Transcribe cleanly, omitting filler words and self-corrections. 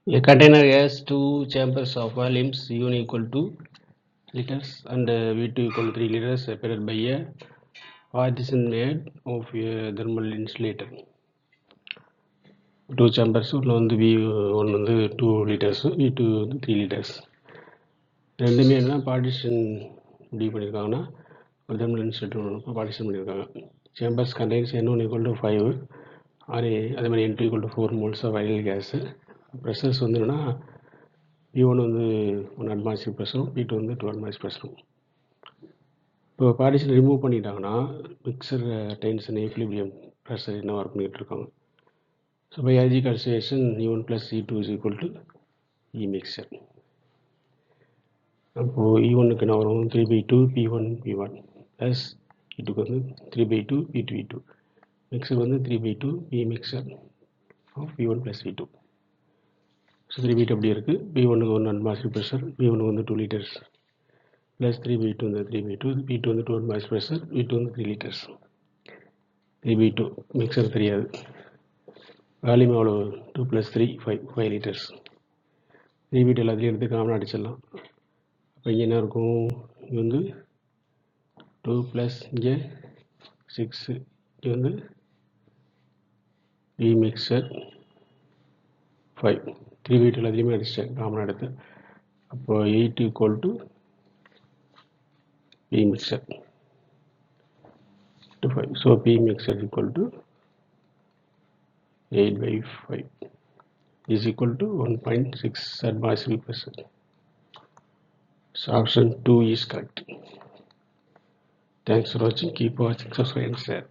A container has two chambers of volumes U1 equal to liters and V2 equal to 3 liters separated by a partition made of a thermal insulator. Two chambers வந்து V1 வந்து 2 liters, V2 வந்து 3 liters. ரெண்டுமே என்ன partition முடிவு பண்ணியிருக்காங்கன்னா ஒரு thermal insulator partition பண்ணியிருக்காங்க. Chambers contains N1 equal to 5 அதே மாதிரி N2 equal to 4 moles of ideal gas. Pressures வந்து என்னன்னா P1 வந்து 1 atmospheric pressure, P2 வந்து 2 atmospheric pressure. இப்போ பார்ட்டிஷன் ரிமூவ் பண்ணிட்டாங்கன்னா மிக்சர் டென்ஷன் ஈக்லிபிரியம் ப்ரெஷர் என்ன ஒர்க் பண்ணிகிட்டு இருக்காங்க. So by energy conservation E1 + E2 is equal to E mixture. அப்போது E1க்கு என்ன வரும் 3/2 P1 P1 ப்ளஸ் E2க்கு வந்து 3/2 P2 E2. மிக்சர் வந்து 3/2 P mixture of P1 + V2. So 3/2 அப்படி இருக்குது. P1க்கு 1 atmospheric pressure, P1க்கு வந்து 2 liters ப்ளஸ் 3/2 வந்து 3/2, P2 வந்து 2 atmospheric pressure, V2 வந்து 3 liters. 3/2 மிக்சர் தெரியாது. வால்யூம் எவ்வளோ 2 + 3 5 liters. 3/2 எல்லாத்துலேயும் எடுத்து காமனாக அடிச்சிடலாம். அப்போ இங்கே என்ன இருக்கும், இங்கே வந்து 2 + இங்கே 6, இங்கே வந்து V மிக்சர் 5. 3/2 எல்லாத்துலேயுமே அடிச்சிட்டேன் காமனாக எடுத்து. அப்போ 8 equal to P mixer to 5. So P mixer equal to 8/5 is equal to 1.6 atmospheric pressure. So option 2 is correct. Thanks for watching. Keep watching, subscribe and share.